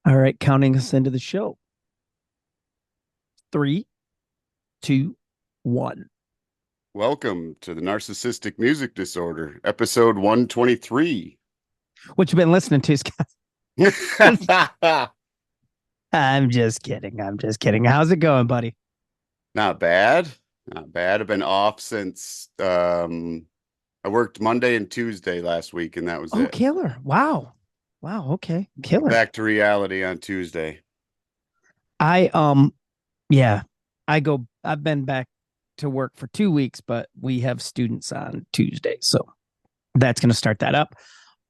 All right, counting us into the show. Three, two, one. Welcome to the Narcissistic Music Disorder, episode 123. What you been listening to, Scott? I'm just kidding. I'm just kidding. How's it going, buddy? Not bad. Not bad. I've been off since I worked Monday and Tuesday last week, and that was Oh, it. killer. Wow. Wow. Okay. Killer. Back to reality on Tuesday. I yeah. I've been back to work for 2 weeks, but we have students on Tuesday. So that's gonna start that up.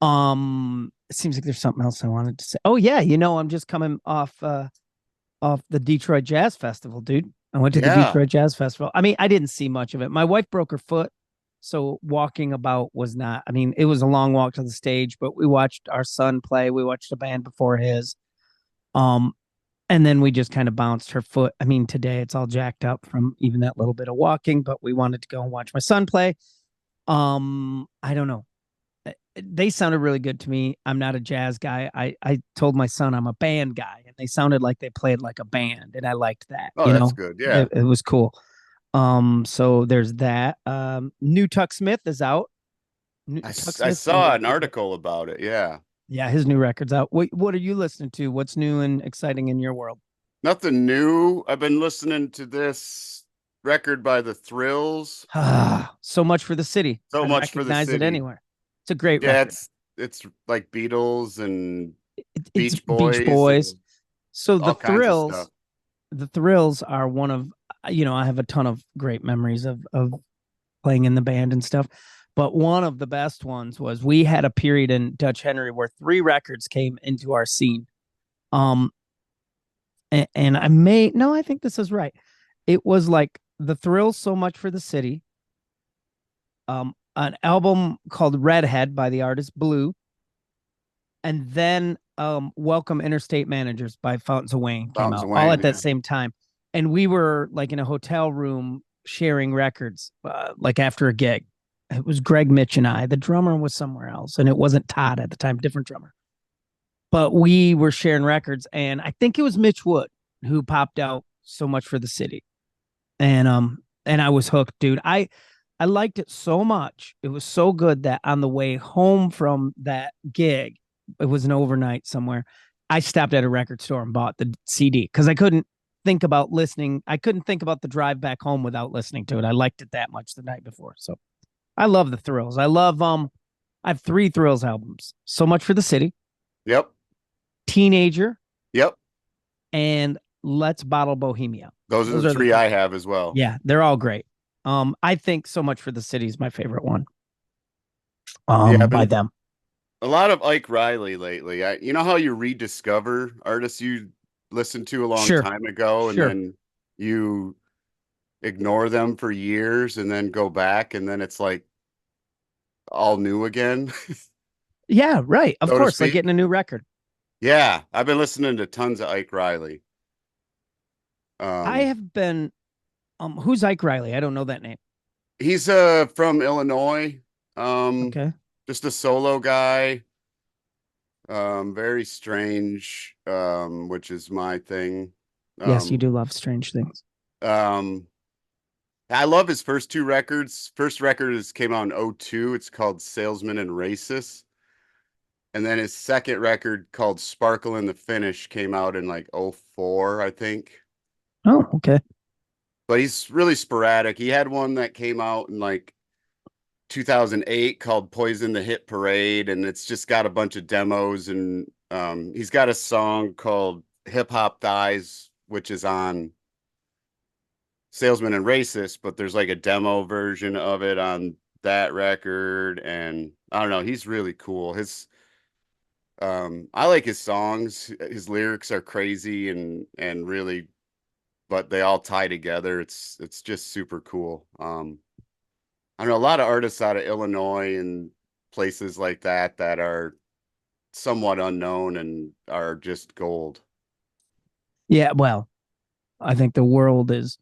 It seems like there's something else I wanted to say. Oh yeah, I'm just coming off the Detroit Jazz Festival, dude. I went to the Yeah. Detroit Jazz Festival. I mean, I didn't see much of it. My wife broke her foot, so walking about was not. I mean, it was a long walk to the stage, but we watched our son play. We watched a band before his. Um, and then we just kind of bounced her foot. I mean, today it's all jacked up from even that little bit of walking, but we wanted to go and watch my son play. I don't know. They sounded really good to me. I'm not a jazz guy. I told my son I'm a band guy, and they sounded like they played like a band, and I liked that. Oh, that's good. Yeah. It was cool. So there's that. New Tuck Smith is out. Tuck I Smith's new saw an record. article about it. Yeah. Yeah, his new record's out. What are you listening to? What's new and exciting in your world? Nothing new. I've been listening to this record by The Thrills. Ah, so much for the city. So I'd much for the recognize it city. anywhere. It's a great Yeah, record. it's like Beatles and It's Beach Beach Boys Boys. and So all kinds of stuff. The Thrills are one of, I have a ton of great memories of playing in the band and stuff. But one of the best ones was we had a period in Dutch Henry where three records came into our scene. Um, and I may no, I think this is right. It was like the Thrills, So Much for the City, an album called Redhead by the artist Blue, and then Welcome Interstate Managers by Fountains of Wayne came Fountains out of all Wayne. at that Yeah. same time. And we were like in a hotel room sharing records, like after a gig. It was Greg, Mitch, and I. The drummer was somewhere else, and it wasn't Todd at the time, different drummer. But we were sharing records, and I think it was Mitch Wood who popped out So Much for the City. And I was hooked, dude. I liked it so much. It was so good that on the way home from that gig, it was an overnight somewhere. I stopped at a record store and bought the CD because I couldn't think about listening. I couldn't think about the drive back home without listening to it. I liked it that much the night before. So I love the Thrills. I have three Thrills albums. So Much for the City, Yep. Teenager, Yep. and Let's Bottle Bohemia. Those are the Those are the three three. I have as well. Yeah, they're all great. I think So Much for the City is my favorite one. Yeah, I've By been them. a lot of Ike Riley lately. You know how you rediscover artists you listened to a long Sure, time ago and sure. then you ignore them for years and then go back and then it's like all new again, Yeah, right. Of so to course, like speak. getting a new record. Yeah, I've been listening to tons of Ike Riley. I Um, have been who's Ike Riley? I don't know that name. he's from Illinois. Um, Okay. just a solo guy. Very strange, which is my thing. Yes, you Um, do love strange things. um, I love his first two records. First record is came out in '02. It's called Salesman and Racist. And then his second record called Sparkle in the Finish came out in like '04, I think. Oh, okay. But he's really sporadic. He had one that came out in like 2008 called Poison the Hit Parade, and it's just got a bunch of demos. And he's got a song called Hip Hop Dies, which is on Salesman and Racist, but there's like a demo version of it on that record. And I don't know, he's really cool. I like his songs. His lyrics are crazy and really, but they all tie together. It's just super cool. I know a lot of artists out of Illinois and places like that that are somewhat unknown and are just gold. Yeah, well, I think the world is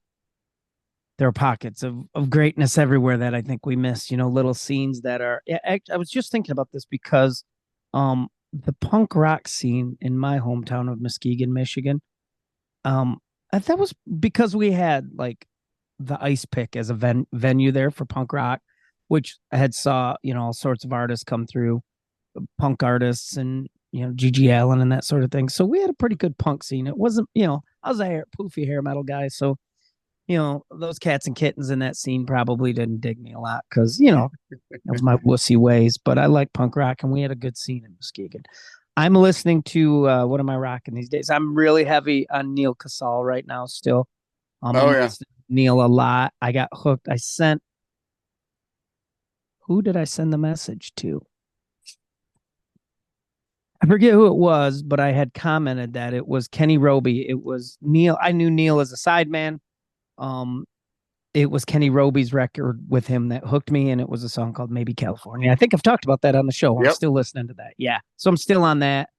there are pockets of greatness everywhere that I think we miss, little scenes that are yeah, I was just thinking about this because the punk rock scene in my hometown of Muskegon, Michigan. Um, that was because we had like the Ice Pick as a venue there for punk rock, which I had saw all sorts of artists come through, punk artists and Gigi Allen and that sort of thing. So we had a pretty good punk scene. It wasn't I was a poofy hair metal guy, so those cats and kittens in that scene probably didn't dig me a lot because that was my wussy ways. But I like punk rock, and we had a good scene in Muskegon. I'm listening to what am I rocking these days? I'm really heavy on Neil Casal right now. Still, Oh I'm yeah. listening to Neil a lot. I got hooked. I sent who did I send the message to? I forget who it was, but I had commented that it was Kenny Roby. It was Neil. I knew Neil as a sideman. Um, it was Kenny Roby's record with him that hooked me, and it was a song called Maybe California. I think I've talked about that on the show. I'm Yep. still listening to that. Yeah. So I'm still on that.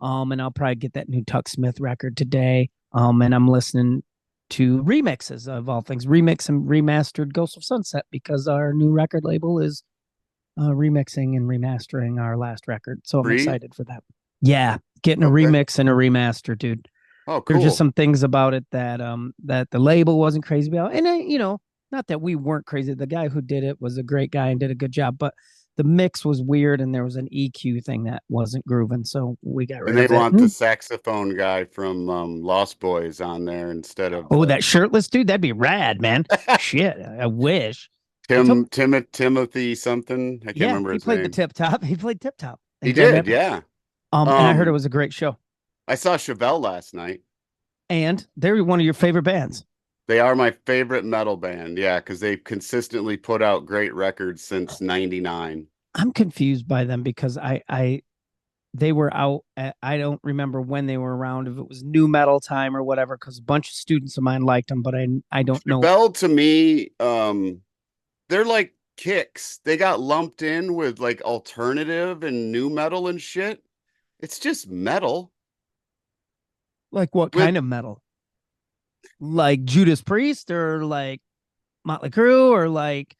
And I'll probably get that new Tuck Smith record today. And I'm listening to remixes of all things, remix and remastered Ghost of Sunset because our new record label is remixing and remastering our last record. So I'm Free. excited for that. Yeah, getting a Okay. remix and a remaster, dude. Oh, There's just cool. some things about it that that the label wasn't crazy about. And not that we weren't crazy. The guy who did it was a great guy and did a good job, but the mix was weird and there was an EQ thing that wasn't grooving, so we got And rid they of it. want the saxophone guy from Lost Boys on there instead of Oh, that shirtless dude, that'd be rad, man. Shit, I wish. I told Timothy something. I can't Yeah, remember he his played the name. tip top. He played tip top in He Grand did, Rapids. yeah. And I heard it Um, was a great show. I saw Chevelle last night. And they're one of your favorite bands. They are my favorite metal band, yeah, because they've consistently put out great records since '99. I'm confused by them because I they were out at, I don't remember when they were around, if it was new metal time or whatever, because a bunch of students of mine liked them, but I don't know. Chevelle to me, they're like Kicks. They got lumped in with like alternative and new metal and shit. It's just metal Like what with kind of metal? Like Judas Priest or like Motley Crue or like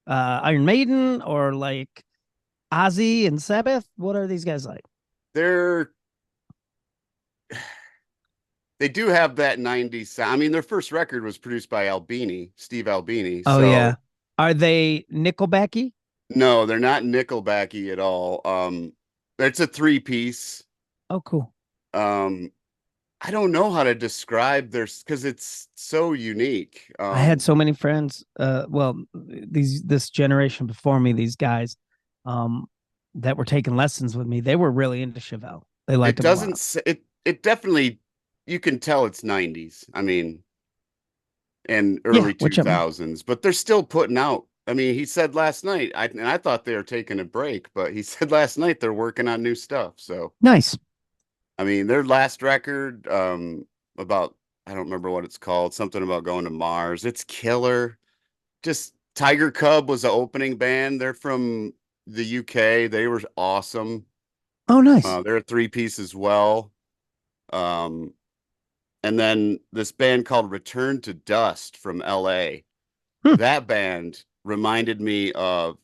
Iron Maiden or like Ozzy and Sabbath? What are these guys like? they're they do have that '90s sound. I mean, their first record was produced by Steve Albini. Oh yeah. So Are they Nickelbacky? no, they're not Nickelbacky at all. It's a three piece. Oh cool. Um, I don't know how to describe their because it's so unique. I had so many friends. Well, this generation before me, these guys, um, that were taking lessons with me. They were really into Chevelle. They liked It him a doesn't lot. it definitely you can tell it's '90s. I mean, and Yeah, early which I'm 2000s, but they're still putting out. I mean, he said last night, and I thought they were taking a break, but he said last night they're working on new stuff. So, nice. I mean, their last record, about, I don't remember what it's called, something about going to Mars. It's killer. Just Tiger Cub was the opening band. They're from the UK. They were awesome. Oh, nice. They're a three piece as well. Um, and then this band called Return to Dust from LA. Hmm. That band reminded me of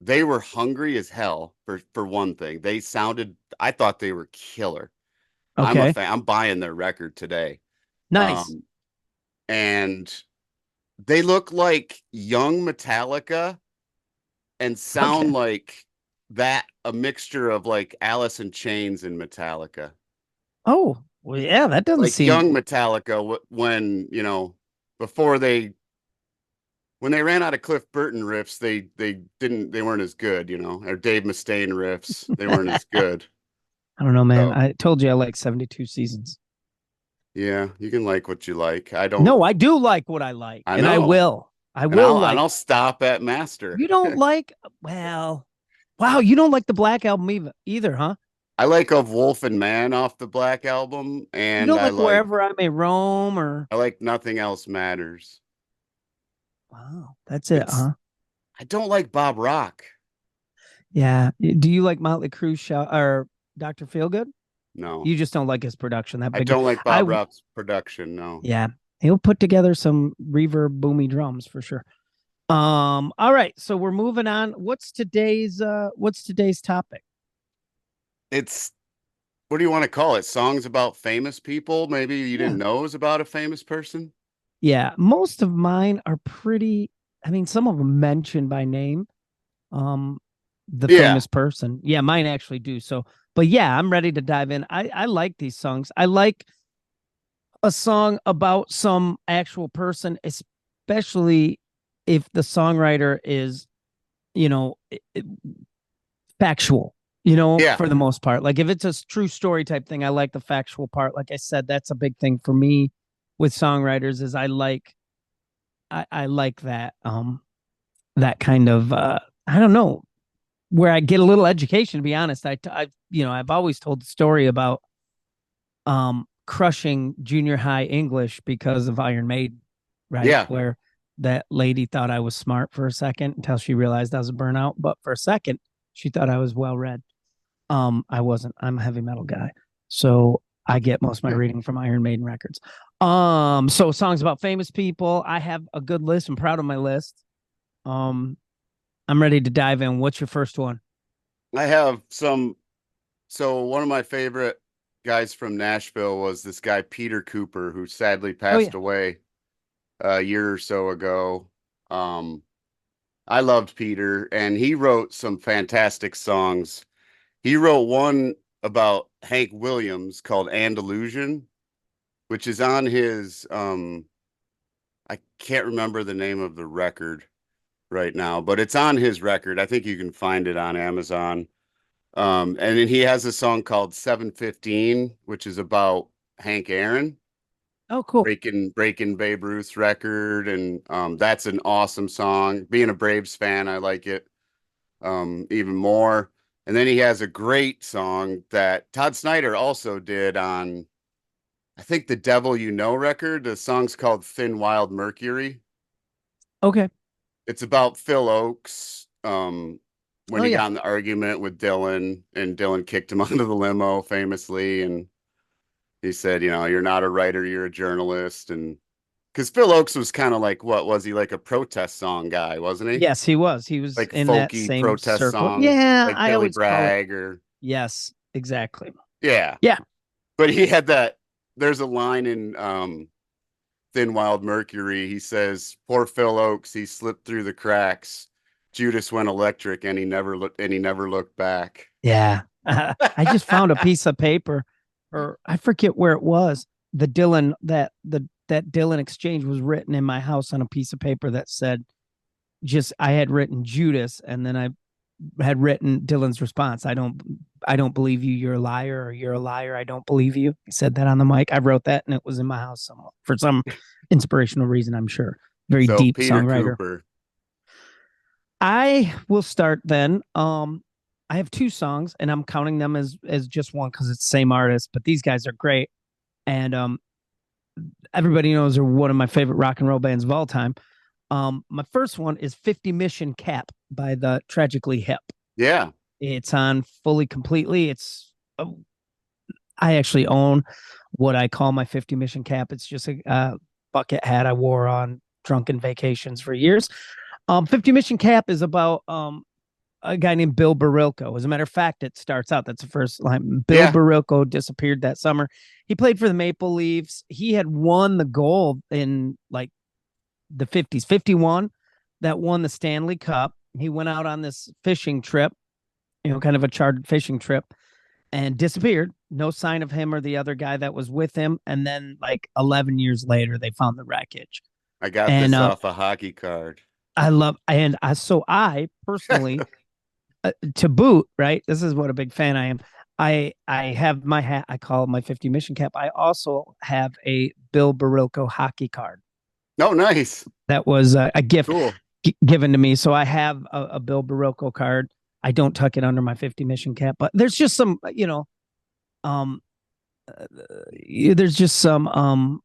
they were hungry as hell for one thing. I thought they were killer. I'm a Okay. fan. I'm buying their record today. Nice. Um, and they look like young Metallica and Okay. sound like that a mixture of like Alice in Chains and Metallica. Oh, well, yeah, that doesn't Like young seem Metallica when, before when they ran out of Cliff Burton riffs, they weren't as good, or Dave Mustaine riffs, they weren't as good. I don't know, man. So I told you I like 72 seasons. yeah, you can like what you like. I don't. No, I do like what I like, I and I know, will. I and will I'll like. stop at Master. You don't like, well, wow, you don't like the Black Album either, huh? I like Of Wolf and Man off the Black Album, You and don't like Wherever I May roam or I like Nothing Else Matters. wow, that's it, It's huh? I don't like Bob Rock. Yeah. Do you like Motley Crue or Dr. Feelgood? No, You just don't like his production that I big. don't like I Bob Rock's production. No. yeah, he'll put together some reverb boomy drums for sure. All right, so we're moving on. What's today's topic? It's what do you want to call it? Songs about famous people? Maybe you didn't Yeah. know it was about a famous person? Yeah. Most of mine are pretty, I mean, some of them mentioned by name, um, the Yeah. famous person. Yeah, mine actually do. So, but yeah, I'm ready to dive in. I like these songs. I like a song about some actual person, especially if the songwriter is, you know, factual, Yeah. for the most part. Like if it's a true story type thing, I like the factual part. Like I said, that's a big thing for me with songwriters is I like that kind of I don't know, where I get a little education, to be honest. I've always told the story about crushing junior high English because of Iron Maiden, right? Yeah. Where that lady thought I was smart for a second until she realized I was a burnout. But for a second, she thought I was well read. I wasn't. I'm a heavy metal guy. So I get most of my Yeah. reading from Iron Maiden records. So songs about famous people. I have a good list. I'm proud of my list. Um, I'm ready to dive in. What's your first one? I have some. So one of my favorite guys from Nashville was this guy Peter Cooper, who sadly Oh yeah. passed away a year or so ago. Um, I loved Peter, and he wrote some fantastic songs. He wrote one about Hank Williams called Andalusian, which is on his I can't remember the name of the record right now, but it's on his record. I think you can find it on Amazon. And then he has a song called 715, which is about Hank Aaron Oh cool. breaking Babe Ruth's record, and that's an awesome song. Being a Braves fan, I like it even more. And then he has a great song that Todd Snyder also did on, I think, the Devil You Know record. The song's called Thin Wild Mercury. Okay. It's about Phil Oakes, when Oh he yeah. got in the argument with Dylan, and Dylan kicked him out of the limo famously. And he said, you're not a writer, you're a journalist. And because Phil Oakes was kind of like, what was he, like a protest song guy, wasn't he? Yes, he was. He was Like in that folky same protest circle. song, Yeah, like I Billy always call it. Bragg or, Yes, exactly. yeah. Yeah. But he had that. There's a line in Thin Wild Mercury. He says, "Poor Phil Oakes, he slipped through the cracks. Judas went electric, and he never looked back." Yeah. I just found a piece of paper, or I forget where it was. That Dylan exchange was written in my house on a piece of paper that said, just I had written Judas, and then I had written Dylan's response. I don't believe you, you're a liar, or you're a liar, I don't believe you. He said that on the mic. I wrote that and it was in my house somewhere for some inspirational reason, I'm sure. Very So deep Peter songwriter. Cooper, I will start then. I have two songs and I'm counting them as just one because it's the same artist, but these guys are great. And everybody knows they're one of my favorite rock and roll bands of all time. My first one is 50 Mission Cap by the Tragically Hip. yeah, It's on fully completely. I actually own what I call my 50 Mission Cap. It's just a bucket hat I wore on drunken vacations for years. 50 Mission Cap is about a guy named Bill Barilko. As a matter of fact, it starts out, that's the first line. Bill yeah, Barilko disappeared that summer. He played for the Maple Leafs. He had won the gold in like the 50s, 51, that won the Stanley Cup. He went out on this fishing trip, kind of a chartered fishing trip, and disappeared. No sign of him or the other guy that was with him. And then, like 11 years later, they found the wreckage. I got And this off a hockey card. I personally, to boot, right? This is what a big fan I am. I have my hat. I call it my 50 Mission Cap. I also have a Bill Barilko hockey card Oh, nice, that was a gift cool. given to me. So I have a Bill Barilko card. I don't tuck it under my 50 Mission Cap, but there's just some, um, there's just some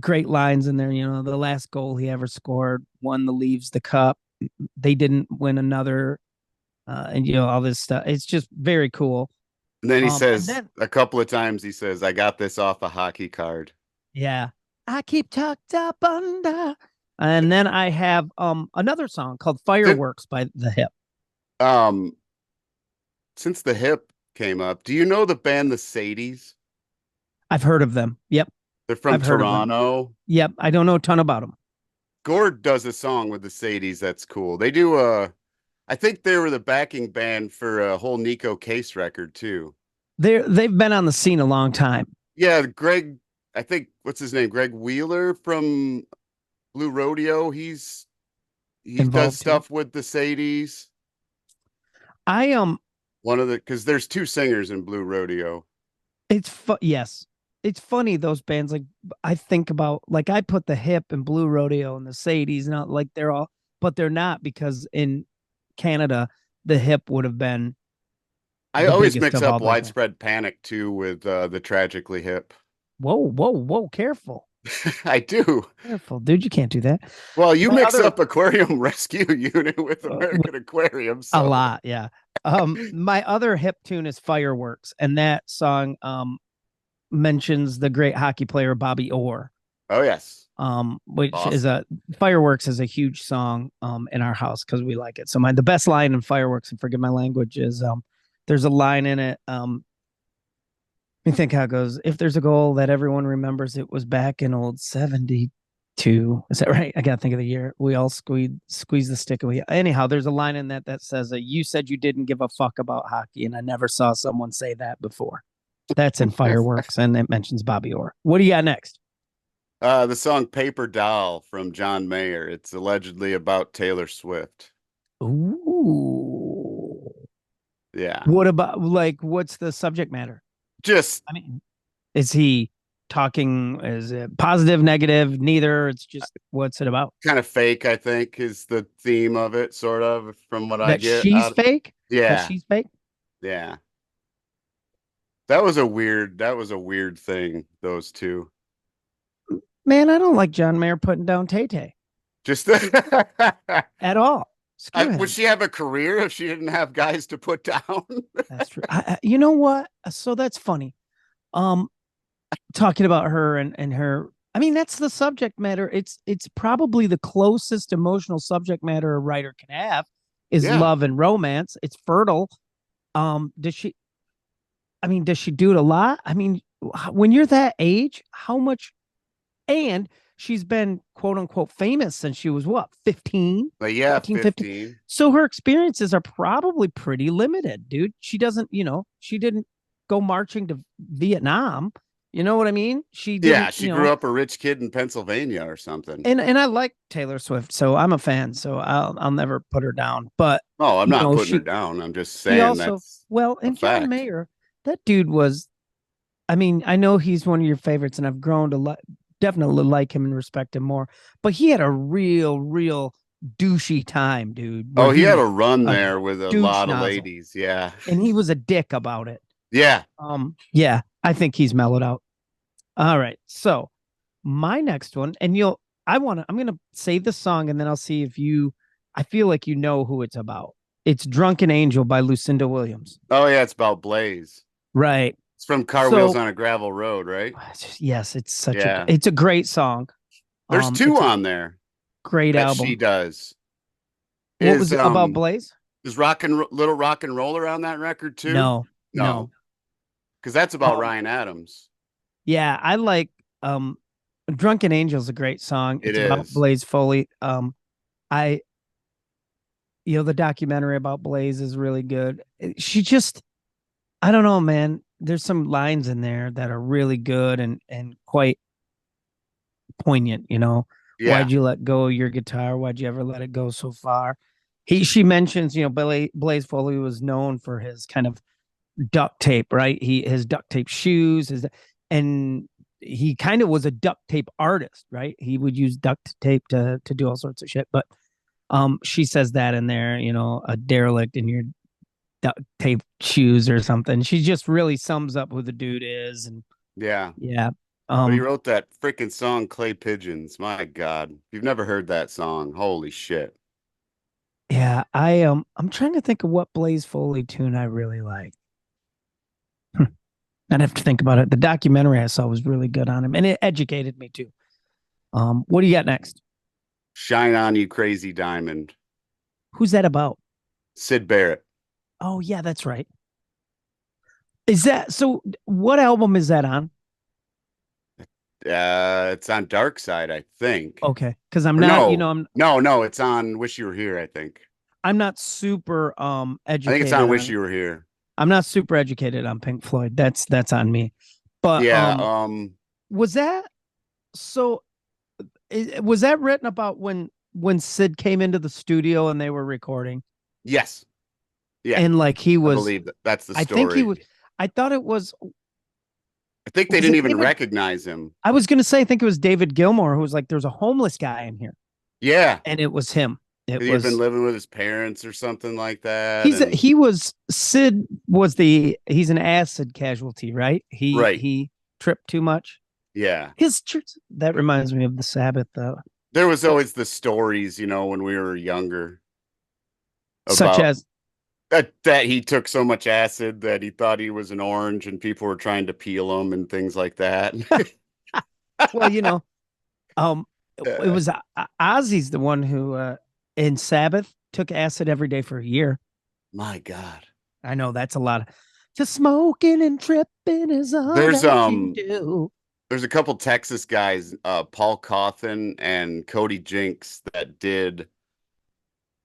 great lines in there. The last goal he ever scored won the Leaves the cup. They didn't win another, and all this stuff. It's just very cool. And then he And says then a couple of times, he says, "I got this off a hockey card." yeah, I keep tucked up under. And then I have another song called Since, Fireworks by The Hip. um, since the hip came up. Do you know the band the Sadies? I've heard of them. Yep, They're from I've heard of them. Toronto. Yep, I don't know a ton about them. Gord does a song with the Sadies that's cool. They do I think they were the backing band for a whole Nico Case record too. They've been on the scene a long time. Yeah, Greg, I think what's his name? Greg Wheeler from Blue Rodeo. He does Involved too. stuff with the Sadies. I One of the because there's two singers in Blue Rodeo. yes, it's funny those bands. Like I think about, like I put the Hip and Blue Rodeo and the Sadies, not like they're all, but they're not, because in Canada the Hip would have been I the always biggest mix of all up those bands. Widespread Panic too with the Tragically Hip. Whoa, whoa, whoa! Careful, I do. careful, dude! You can't do that. Well, you My mix other up Aquarium Rescue Unit with with American Aquarium, a so lot, yeah. My other Hip tune is Fireworks, and that song mentions the great hockey player Bobby Orr, oh yes, which is awesome. a Fireworks is a huge song in our house because we like it. So the best line in Fireworks, and forgive my language, is there's a line in it. Let me think how it goes. If there's a goal that everyone remembers, it was back in old 72. Is that right? I gotta think of the year. We all squeeze the stick away. Anyhow, there's a line in that that says, "You said you didn't give a fuck about hockey, and I never saw someone say that before." That's in Fireworks, and it mentions Bobby Orr. What do you got next? The song Paper Doll from John Mayer. It's allegedly about Taylor Swift. Ooh. Yeah. What about, like, what's the subject matter? Just I mean, is he talking, is it positive, negative, neither? It's just, what's it about? kind of fake, I think, is the theme of it, sort of, from what I That get she's out. fake? That Yeah, she's fake? yeah. That was a weird thing, those two. Man, I don't like John Mayer putting down Tay Tay Just at all. Screw would him. she have a career if she didn't have guys to put down? That's true. You know what? So that's funny. Um, Talking about her and her. I mean, that's the subject matter. It's probably the closest emotional subject matter a writer can have is Yeah. love and romance. It's fertile. Does she? I mean, does she do it a lot? I mean, when you're that age, how much? And she's been quote unquote famous since she was what, 15, But yeah, 14, 15. 15. So her experiences are probably pretty limited, dude. She doesn't, she didn't go marching to Vietnam. You know what I mean? She Yeah, didn't, she grew up a rich kid in Pennsylvania or something. and I like Taylor Swift, so I'm a fan. So I'll never put her down. But Oh, I'm not putting her she down. I'm just she saying also, that's well, a and John fact. Mayer, that dude was, I mean, I know he's one of your favorites, and I've grown to definitely like him and respect him more. But he had a real douchey time, dude, where Oh, he he had a was run a there with a douche lot of nozzle, ladies. Yeah. and he was a dick about it. Yeah. Yeah, I think he's mellowed out. All right, so my next one, and I'm gonna say the song, and then I'll see if you. I feel like you know who it's about. It's "Drunken Angel" by Lucinda Williams. Oh, yeah, it's about Blaze. Right. It's from Car Wheels So on a Gravel Road, right? yes, Yeah. it's a great song. There's two It's a on there great that she album. does. What was Is it about Blaze? Little Rock and Roller on that record too? No, No, no. because that's about Um, Ryan Adams. yeah, I like "Drunken Angel's" a great song. It It's about is. Blaze Foley. I the documentary about Blaze is really good. She just, I don't know, man. There's some lines in there that are really good and quite poignant. Yeah. Why'd you let go of your guitar? Why'd you ever let it go so far? She mentions, Blaze Foley was known for his kind of duct tape, right? His duct tape shoes, and he kind of was a duct tape artist, right? He would use duct tape to do all sorts of shit. But she says that in there, a derelict in your duct tape shoes or something. She just really sums up who the dude is, and Yeah. yeah. But he Um, wrote that freaking song Clay Pigeons. My God. If you've never heard that song, holy shit. yeah, I'm trying to think of what Blaze Foley tune I really like. I'd have to think about it. The documentary I saw was really good on him, and it educated me too. What do you got next? Shine on you crazy diamond. Who's that about? Sid Barrett. Oh yeah, that's right. Is that so? What album is that on? It's on Dark Side, I think. Okay, because I'm Or not, no, no, it's on Wish You Were Here, I think. I'm not super I think it's educated on Wish on it. You Were Here. I'm not super educated on Pink Floyd. That's on me. But Yeah, was that so? Was that written about when Sid came into the studio and they were recording yes. Yeah, and like he I was? believe that that's the I think he was. story. I thought it was. I think they Was didn't it even David? recognize him. I was gonna say I think it was David Gilmour who was like, "There's a homeless guy in here," Yeah. and it was him. It He'd been was living with his parents or something like that. And he was Sid was the he's an acid casualty, right? He right. he tripped too much. Yeah. His church that reminds me of the Sabbath though. There was always the stories, when we were younger Such about as that he took so much acid that he thought he was an orange and people were trying to peel him and things like that. well, um it Uh, was Ozzy's the one who in Sabbath took acid every day for a year. my God. I know that's a lot of just smoking and tripping is all There's that you do. there's a couple Texas guys, Paul Cawthon and Cody Jinks that did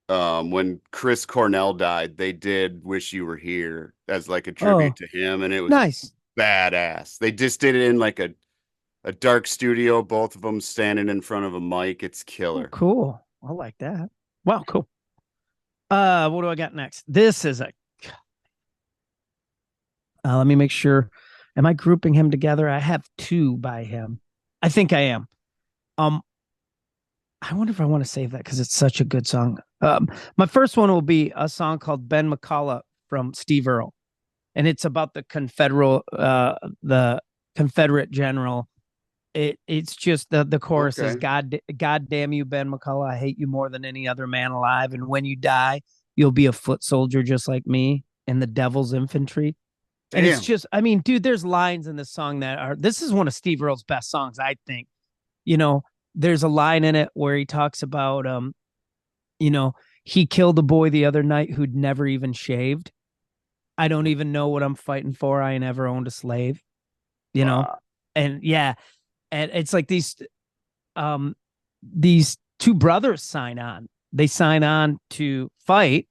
when Chris Cornell died, they did Wish You Were Here as like a tribute Oh, to him, and it was nice. badass. They just did it in like a dark studio, both of them standing in front of a mic. It's Oh, killer. cool. I like that. Wow, cool. What do I got next? This is a let me make sure. Am I grouping him together? I have two by him. I think I am. Um, I wonder if I want to save that because it's such a good song. My first one will be a song called Ben McCullough from Steve Earle, and it's about the Confederate general. It's just the chorus is Okay. God damn you, Ben McCullough, I hate you more than any other man alive, and when you die, you'll be a foot soldier just like me in the devil's infantry. And it's Damn. just, I mean, dude, there's lines in this song that are, this is one of Steve Earle's best songs, I think. You know, there's a line in it where he talks about, you know, he killed a boy the other night who'd never even shaved. I don't even know what I'm fighting for. I never owned a slave, you know? Wow. And yeah, and it's like um, these two brothers sign on. They sign on to fight.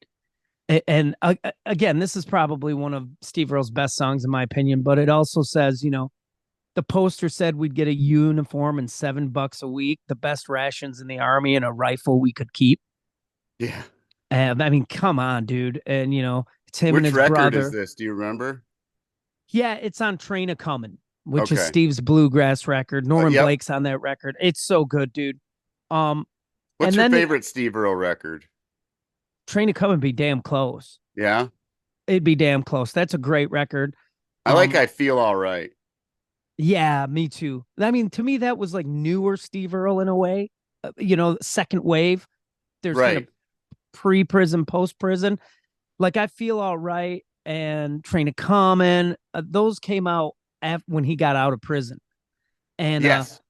And again, this is probably one of Steve Earle's best songs, in my opinion, but it also says, the poster said we'd get a uniform and $7 a week, the best rations in the army, and a rifle we could keep. Yeah. And I mean, come on, dude. And it's him and Which his record is brother. this? Do you remember? Yeah, it's on Train a Comin', which is Okay. Steve's bluegrass record. Norman Yep. Blake's on that record. It's so good, dude. Um, What's and your then the favorite Steve Earle record? Train a Comin' be damn close. Yeah. It'd be damn close. That's a great record. I like Um, I Feel All Right. yeah, me too. I mean, to me, that was like newer Steve Earle in a way. Second wave. There's kind of Right. pre-prison, post-prison. Like I Feel All Right and Train to Common. Those came out when he got out of prison, and Yes.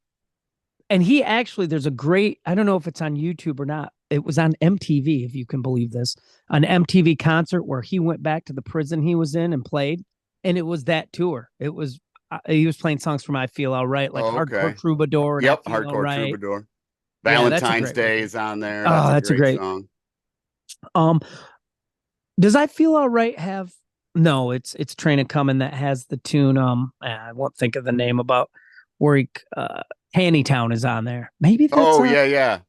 he actually there's a great. I don't know if it's on YouTube or not. It was on MTV, if you can believe this, an MTV concert where he went back to the prison he was in and played, and it was that tour. It was he was playing songs from I Feel All Right, like Oh, Hardcore okay. Troubadour and I Yep. Feel All Hardcore Right. Troubadour. Yeah, that's a Valentine's great Day record. is on there. That's Oh, a that's a great great. song. Um, does I Feel All Right have? No, it's Train of Coming that has the tune. I won't think of the name about where Town is on there. Maybe Oh, yeah, yeah.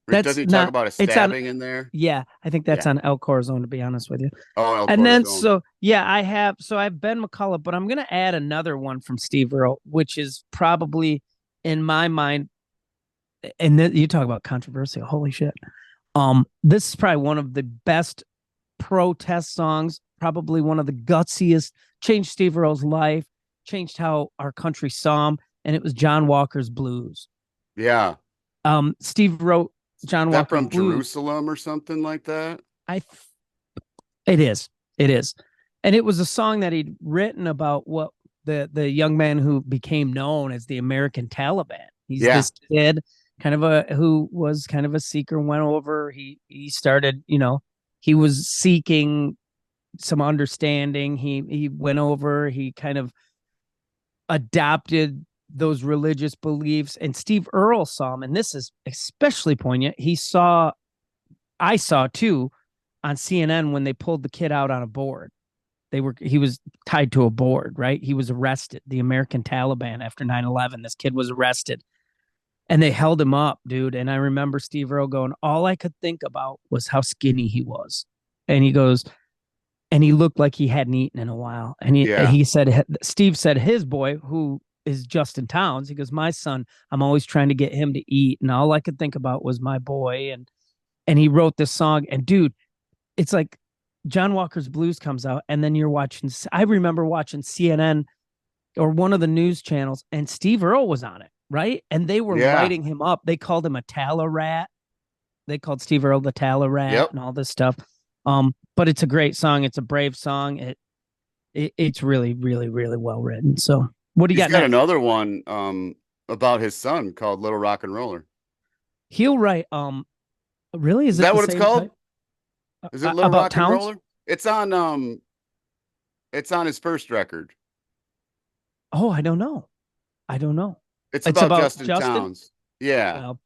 that's Doesn't he talk not. about a It's on. stabbing in there? Yeah, I think that's Yeah. on El Corazon. To be honest with you, Oh, El and then Corazon. so yeah, I have Ben McCullough, but I'm gonna add another one from Steve Earle, which is probably in my mind. And you talk about controversial. Holy shit. This is probably one of the best protest songs, probably one of the gutsiest, changed Steve Earle's life, changed how our country saw him, and it was John Walker's Blues. Yeah. Steve wrote Is John that Walker's from Blues. Jerusalem or something like that? I It is. It is. And it was a song that he'd written about what the young man who became known as the American Taliban. He's Yeah. this kid kind of who was kind of a seeker, went over, he started, he was seeking some understanding. He went over, he kind of adopted those religious beliefs. And Steve Earle saw him, and this is especially poignant. I saw too on CNN when they pulled the kid out on a board. He was tied to a board, right? He was arrested. The American Taliban after 9/11. This kid was arrested and they held him up, dude. And I remember Steve Earle going, all I could think about was how skinny he was. And he goes, and he looked like he hadn't eaten in a while. And Yeah. he said, Steve said his boy, who is Justin Towns, he goes, my son, I'm always trying to get him to eat. And all I could think about was my boy. And he wrote this song. And dude, it's like John Walker's Blues comes out. And then you're watching, I remember watching CNN or one of the news channels, and Steve Earle was on it, right? And they were Yeah. writing him up. They called him a Tala rat. They called Steve Earle the Tala rat Yep. and all this stuff. But it's a great song. It's a brave song. It's really, really, really well written. So what do you He's got got next? another one about his son called Little Rock and Roller. He'll write. Really, Is is it that the what it's same called? type Is it Little about Rock and Towns? Roller? It's on his first record. Oh, I don't know. I don't know. It's It's about about Justin Justin. Towns. Yeah. Well,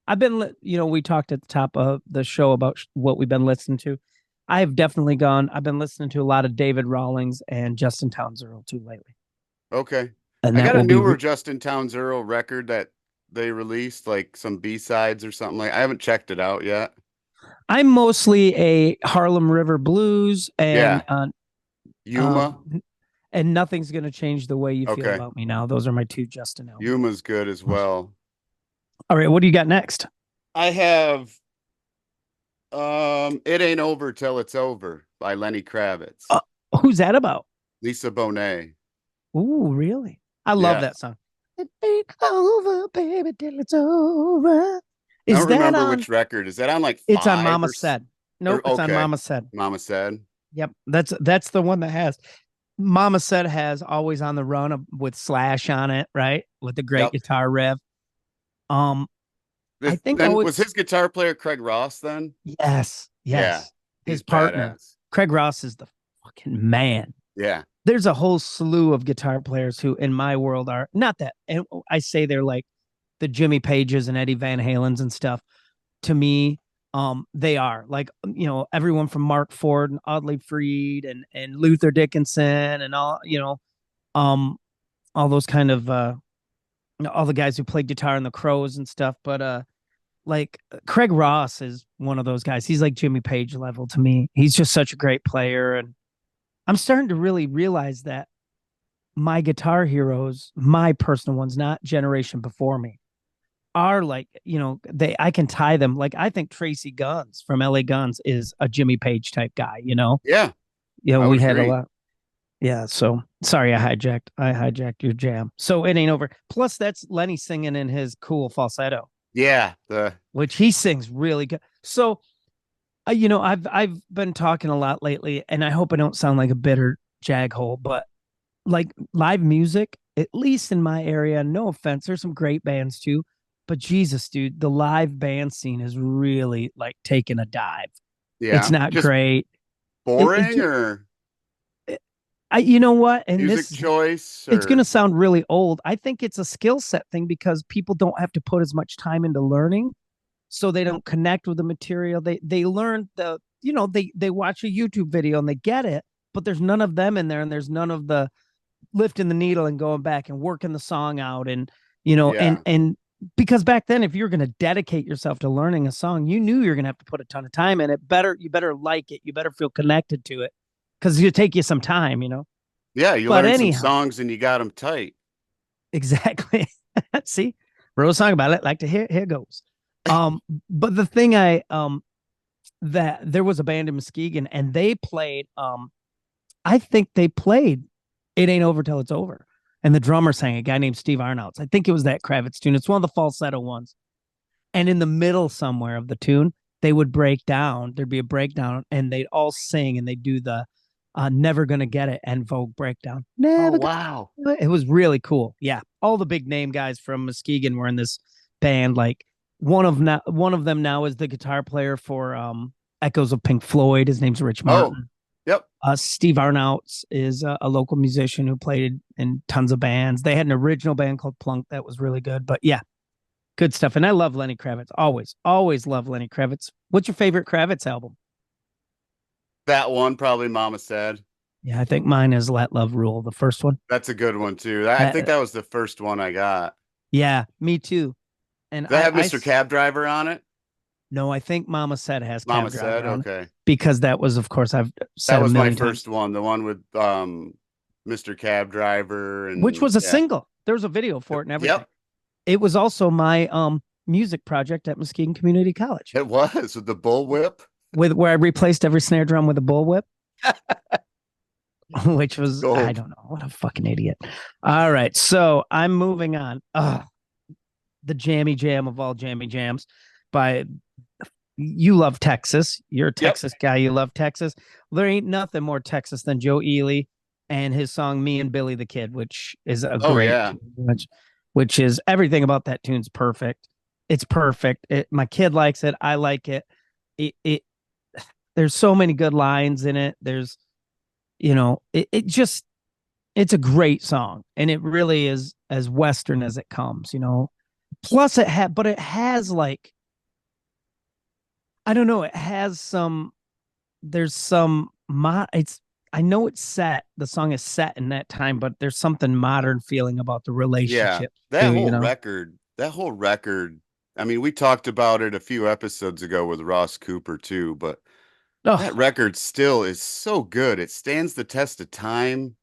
I've been, we talked at the top of the show about what we've been listening to. I've definitely gone. I've been listening to a lot of David Rawlings and Justin Towns Earl too lately, Okay. and I that got a will be. newer Justin Towns Earl record that they released, like some B-sides or something like. I haven't checked it out yet. I'm mostly a Harlem River Blues Yeah. um, Yuma. and Nothing's Gonna Change the Way You Feel Okay. About Me Now. Those are my two Justin albums. Yuma's good as well. All right, what do you got next? I have It Ain't Over Till It's Over by Lenny Kravitz. Who's that about? Lisa Bonet. Ooh, really? I love Yeah. that song. It ain't over, baby, till it's over. I Is don't that remember on? which record. Is that on like It's on five Mama Said. Nope, or it's on okay. Mama Said. Mama Said. Yep, that's the one that has. Mama Said has Always on the Run with Slash on it, right? With the great Yep. guitar riff. Um, I think Then was always his guitar player Craig Ross then? yes, Yeah. yes. His He's partner, badass. Craig Ross, is the fucking man. Yeah. There's a whole slew of guitar players who, in my world, are not that. And I say they're like the Jimmy Pages and Eddie Van Halens and stuff. To me, they are like everyone from Mark Ford and Audley Freed and Luther Dickinson and um, all those kind of all the guys who played guitar in the Crows and stuff. But like Craig Ross is one of those guys. He's like Jimmy Page level to me. He's just such a great player, and I'm starting to really realize that my guitar heroes, my personal ones, not generation before me, are like, I can tie them. Like I think Tracy Guns from LA Guns is a Jimmy Page type guy, Yeah. I we would had a agree. lot. Yeah. So sorry, I hijacked your jam. So It Ain't Over. Plus that's Lenny singing in his cool falsetto, Yeah. which he sings really good. So, I've been talking a lot lately, and I hope I don't sound like a bitter jaghole, but like live music, at least in my area, no offense, there's some great bands too, but Jesus, dude, the live band scene is really like taking a dive. It's Yeah. not Just great. boring or You know what? And music choice it's going to or sound really old. I think it's a skill set thing because people don't have to put as much time into learning, so they don't connect with the material. They learn they watch a YouTube video and they get it, but there's none of them in there, and there's none of the lifting the needle and going back and working the song out, and yeah. and because back then, if you're going to dedicate yourself to learning a song, you knew you're going to have to put a ton of time in it. You better like it. You better feel connected to it because it'll take you some time. Yeah, you But learn some anyhow, songs and you got them tight. exactly. See, wrote a song about it. Like to hear. Here goes. But the thing that there was a band in Muskegon and they played. I think they played "It Ain't Over Till It's Over," and the drummer sang, a guy named Steve Arnouts. I think it was that Kravitz tune. It's one of the falsetto ones. And in the middle somewhere of the tune, they would break down. There'd be a breakdown, and they'd all sing, and they'd do the "Never Gonna Get It" and Vogue breakdown. Oh Never. wow. It was really cool. Yeah, all the big name guys from Muskegon were in this band. Like one of them now is the guitar player for Echoes of Pink Floyd. His name's Rich Oh, Martin. Yep. Steve Arnouts is a local musician who played in tons of bands. They had an original band called Plunk that was really good. But yeah, good stuff. And I love Lenny Kravitz. Always, always love Lenny Kravitz. What's your favorite Kravitz album? That one probably Mama Said. Yeah, I think mine is Let Love Rule, the first one. That's a good one too. I think That that was the first one I got. yeah, me too. And Does that have Mr. Cab Driver on it? no, I think Mama Said has Mama Cab Said, Driver on it okay. because that was, of course, I've That said a was my million times, first one, the one with Mr. Cab Driver which and was a yeah. single. There was a video for it and everything. Yep, It was also my music project at Muskegon Community College it was with the bull whip. with where I replaced every snare drum with a bullwhip, which was I Gold. don't know what a fucking idiot. All right, so I'm moving on. The jammy jam of all jammy jams by you love Texas. You're a Yep. Texas guy. You love Texas. Well, there ain't nothing more Texas than Joe Ely and his song "Me and Billy the Kid," which is a Oh great, yeah. which is everything about that tune's perfect. It's perfect. My kid likes it. I like it. It there's so many good lines in it. There's it just it's a great song, and it really is as Western as it comes. Plus but it has like I don't know. It has some. There's some. It's. I know it's set. The song is set in that time, but there's something modern feeling about the Yeah. relationship That too. whole record, I mean, we talked about it a few episodes ago with Ross Cooper too, but that Oh, record still is so good. It stands the test of time.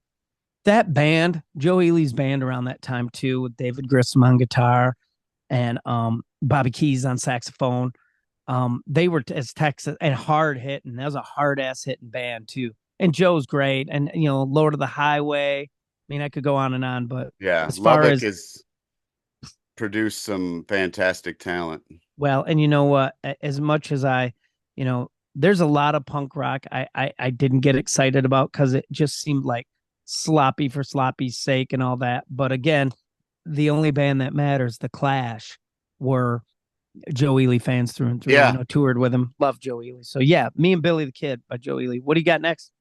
that band, Joe Ely's band around that time too, with David Grissom on guitar and Bobby Keys on saxophone. They were as Texas and hard hitting. That was a hard ass hitting band too. And Joe's great. And Lord of the Highway. I mean, I could go on and on, but Yeah. as far Lubbock as has produced some fantastic talent. well, and you know what? As much as there's a lot of punk rock I didn't get excited about because it just seemed like sloppy for sloppy's sake and all that. But again, the only band that matters, The Clash, were Joe Ely fans through and through. Yeah. Toured with him, love Joe Ely. So yeah, Me and Billy the Kid by Joe Ely. What do you got next?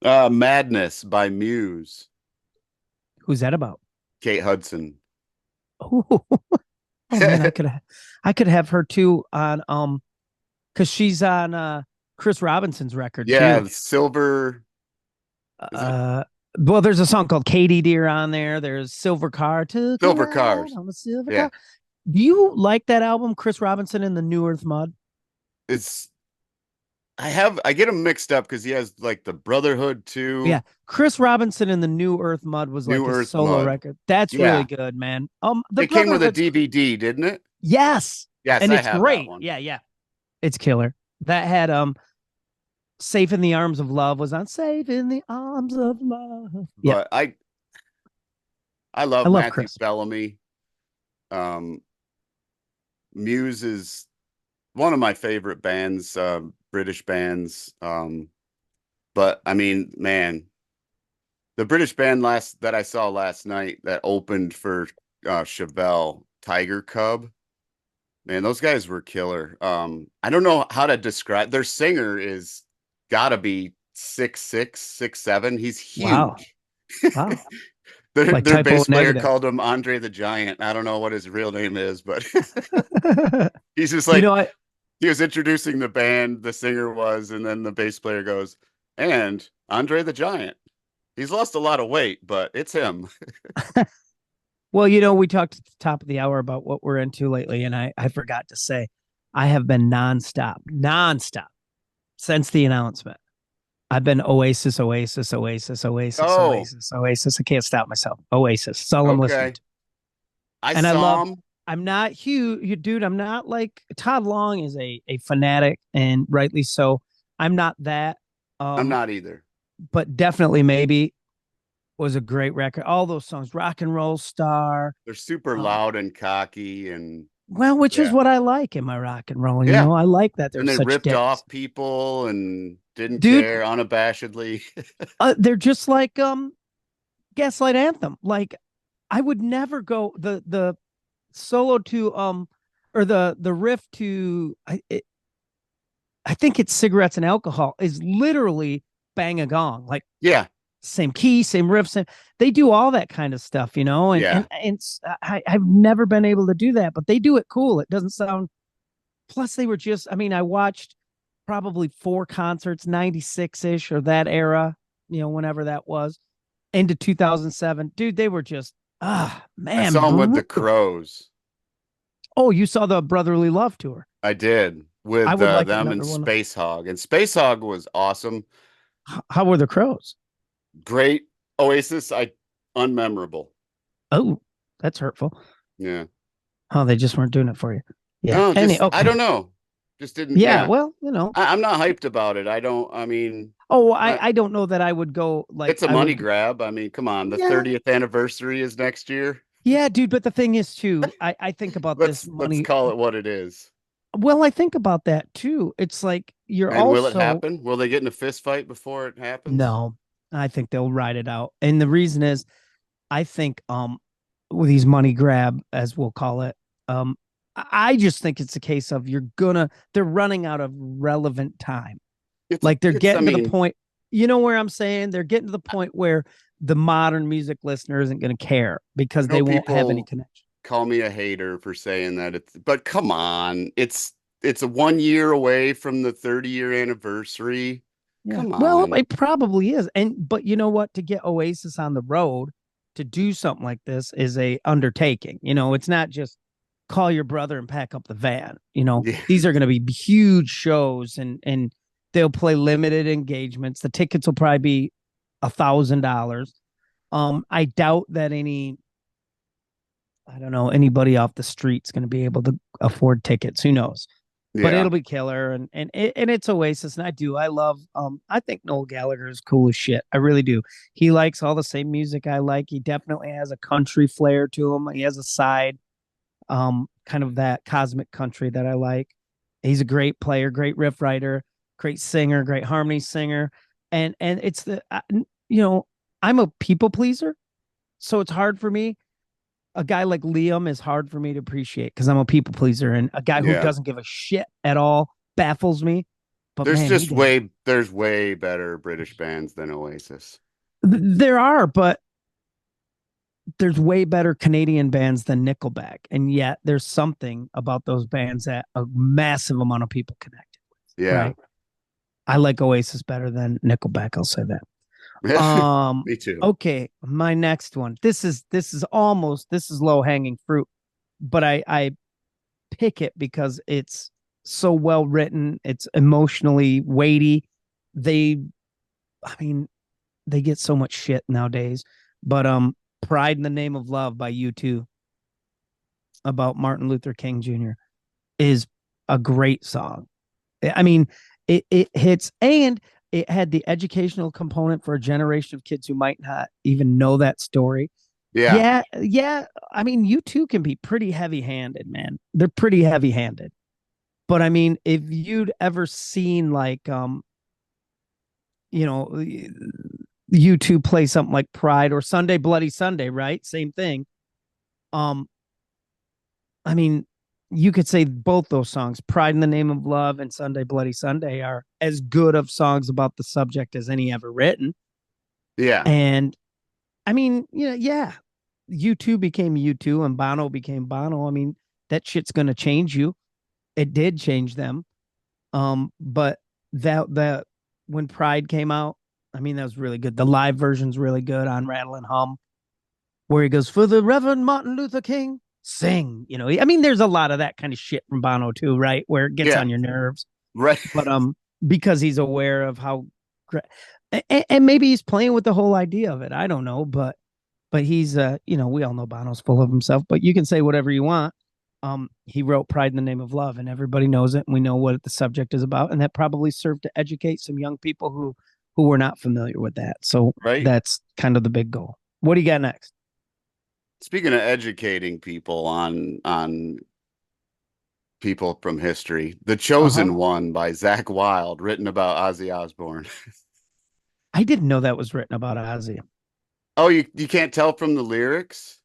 Madness by Muse, Who's that about? Kate Hudson. Oh, oh man, I could have her too on because she's on Chris Robinson's record Yeah, too. the Silver, is it Uh, well, there's a song called Katie Deer on there. There's Silver Car, took a Silver ride Cars? on a silver Yeah. car. Do you like that album, Chris Robinson and the New Earth Mud? It's I get him mixed up because he has like the Brotherhood Yeah, too, Chris Robinson and the New Earth Mud was like New his Earth solo Mud. record. That's really Yeah. good, man. The It came with a Brotherhood's DVD, didn't it? yes, Yes, and I it's have that great. one. Yeah, yeah, it's killer. That had "Safe in the Arms of Love" was on "Safe in the Arms of Love." Yep, But I I love love Matthew Chris. Bellamy. Um, Muse is one of my favorite bands, British bands. But I mean, man, the British band last that I saw last night that opened for Chevelle, Tiger Cub. Man, those guys were killer. I don't know how to describe their singer is gotta be 6'6", 6'7". He's Wow, huge. wow, like Their typo bass player negative. called him Andre the Giant. I don't know what his real name is, but he's just you like know, I he was introducing the band, the singer was, and then the bass player goes, and Andre the Giant. He's lost a lot of weight, but it's him. well, we talked at the top of the hour about what we're into lately, and I forgot to say, I have been nonstop since the announcement. I've been Oasis, Oasis, Oasis, Oasis, Oh, Oasis, Oasis. I can't stop myself. Oasis. That's all I'm listening okay. to. I And I saw love, him. I'm not huge, dude. I'm not like Todd Long is a fanatic and rightly so. I'm not that. I'm Um, not either. but definitely maybe was a great record. All those songs, Rock and Roll Star. They're super Um, loud and cocky and well, which is yeah. what I like in my rock and roll. Yeah. I like that they're And they such ripped dicks. off people and didn't Dude, care unabashedly. they're just like Gaslight Anthem. Like I would never go the solo to or the riff to I think it's Cigarettes and Alcohol is literally bang a gong, like Yeah. same key, same riff, same. They do all that kind of stuff, you know, Yeah. and I've never been able to do that, but they do it cool. It doesn't sound. Plus, they were just. I mean, I watched probably 4 concerts, 96 ish or that era, you know, whenever that was, into 2007. Dude, they were just I man, saw him with the brutal. Crows. Oh, you saw the Brotherly Love tour. I did I with would like them and another one. Space Hog. And Space Hog was awesome. How were the Crows? Great. Oasis, I unmemorable. Oh, that's hurtful. Yeah. Oh, they just weren't doing it for you. Yeah. No, Any just I okay. don't know. Just didn't. Yeah. Yeah. Well, you know. I'm not hyped about it. I don't. I mean, Oh, I, I don't know that I would go like it's a I money would. grab. I mean, come on. The Yeah. 30th anniversary is next year. Yeah, dude. But the thing is, too, I think about this Let's money. call it what it is. Well, I think about that too. It's like you're And will it also happen? Will they get in a fist fight before it happens? no. I think they'll ride it out, and the reason is, I think with these money grab, as we'll call it, I just think it's a case of they're running out of relevant time. Like they're I getting to the mean, point, you know where I'm saying? They're getting to the point where the modern music listener isn't going to care I because know they won't have any people connection. call me a hater for saying that but come on. It's a 1 year away from the 30-year anniversary. Yeah. Come Well, on. it probably is. But you know what? To get Oasis on the road to do something like this is a undertaking. You know, it's not just call your brother and pack up the van. You know, Yeah. these are going to be huge shows and they'll play limited engagements. The tickets will probably be $1,000. I doubt that I don't know, anybody off the street's going to be able to afford tickets. Who knows? But Yeah. it'll be killer, and it's Oasis, and I love. I think Noel Gallagher is cool as shit. I really do. He likes all the same music I like. He definitely has a country flair to him. He has a side, kind of that cosmic country that I like. He's a great player, great riff writer, great singer, great harmony singer, and it's you know, I'm a people pleaser, so it's hard for me. A guy like Liam is hard for me to appreciate because I'm a people pleaser, and a guy who Yeah. doesn't give a shit at all baffles me. But There's man, just way there's way better British bands than Oasis. there are, but there's way better Canadian bands than Nickelback, and yet there's something about those bands that a massive amount of people connected with. Yeah. Right? I like Oasis better than Nickelback. I'll say that. Um, Me too. okay, my next one. This is low hanging fruit, but I pick it because it's so well written. It's emotionally weighty. They, I mean, they get so much shit nowadays. But "Pride in the Name of Love" by U2 about Martin Luther King Jr. is a great song. I mean, it hits and it had the educational component for a generation of kids who might not even know that story. Yeah. Yeah, yeah. I mean, U2 can be pretty heavy handed, man. They're pretty heavy handed. But I mean, if you'd ever seen like you know, U2 play something like Pride or Sunday Bloody Sunday, right? Same thing. Um, I mean, you could say both those songs, Pride in the Name of Love and Sunday Bloody Sunday, are as good of songs about the subject as any ever written. Yeah. And I mean, yeah. U2 became U2 and Bono became Bono. I mean, that shit's gonna change you. It did change them. But that when Pride came out, I mean, that was really good. The live version's really good on Rattle and Hum, where he goes, "For the Reverend Martin Luther King, sing." You know, I mean, there's a lot of that kind of shit from Bono too, right? Where it gets Yeah. on your nerves. Right. But because he's aware of how great, and maybe he's playing with the whole idea of it. I don't know, but he's we all know Bono's full of himself, but you can say whatever you want. He wrote "Pride in the Name of Love" and everybody knows it, and we know what the subject is about, and that probably served to educate some young people who were not familiar with that. So Right. that's kind of the big goal. What do you got next? Speaking of educating people on people from history, The Uh-huh. Chosen One by Zach Wilde, written about Ozzy Osbourne. I didn't know that was written about Ozzy. Oh, you can't tell from the lyrics?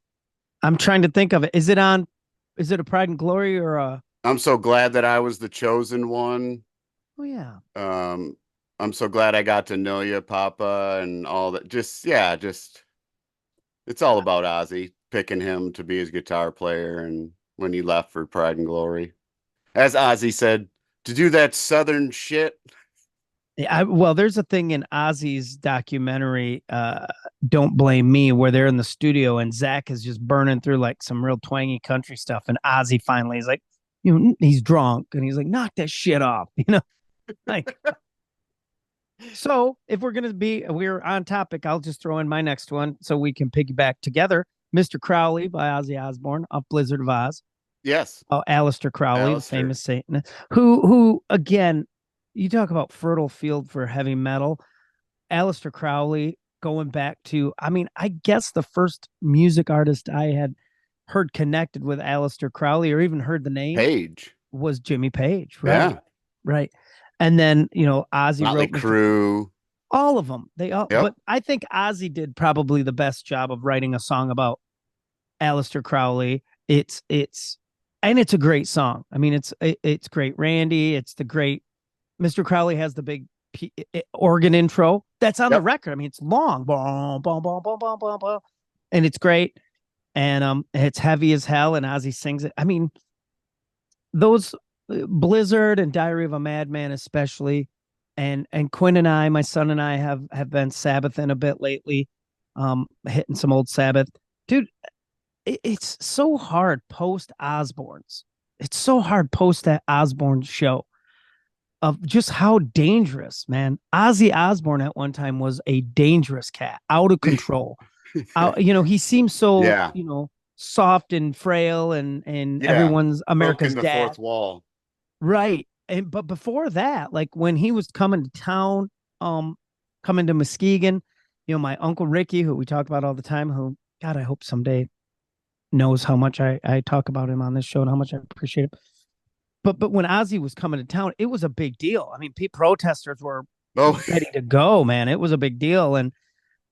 I'm trying to think of it. Is it a Pride and Glory or a I'm so glad that I was the chosen one. oh yeah. Um, I'm so glad I got to know you, Papa, and all that. Just yeah, just it's all about Ozzy picking him to be his guitar player, and when he left for Pride and Glory, as Ozzy said, to do that Southern shit. Yeah, well, there's a thing in Ozzy's documentary, "Don't Blame Me," where they're in the studio and Zach is just burning through like some real twangy country stuff, and Ozzy finally is like, he's drunk, and he's like, "Knock that shit off," like. So if we're on topic, I'll just throw in my next one so we can piggyback together. Mr. Crowley by Ozzy Osbourne of Blizzard of Oz. Yes, Oh, Aleister Crowley, the Alistair. famous Satan, who again, you talk about fertile field for heavy metal. Aleister Crowley, going back to, I mean, I guess the first music artist I had heard connected with Aleister Crowley or even heard the name Page. was Jimmy Page. Right. Yeah. Right. And then, Ozzy Motley wrote Mr. Crue. All of them. They all, Yep. but I think Ozzy did probably the best job of writing a song about Aleister Crowley. And it's a great song. I mean, it's great. Randy, it's the great Mr. Crowley has the big organ intro that's on the Yep. record. I mean, it's long, boom, boom, boom, boom, boom, boom, boom, and it's great. And it's heavy as hell, and Ozzy sings it. I mean, those Blizzard and Diary of a Madman, especially, and Quinn and I, my son and I, have been Sabbathing a bit lately, hitting some old Sabbath, dude. It's so hard post Osbourne's. It's so hard post that Osbourne show of just how dangerous, man. Ozzy Osbourne at one time was a dangerous cat, out of control. He seems so, Yeah. soft and frail and Yeah. everyone's Broken America's the dad. fourth wall. Right. But before that, like when he was coming to town, um, coming to Muskegon, my Uncle Ricky, who we talk about all the time, who God, I hope someday knows how much I talk about him on this show and how much I appreciate him. But when Ozzy was coming to town, it was a big deal. I mean, protesters were Oh, ready to go, man. It was a big deal. And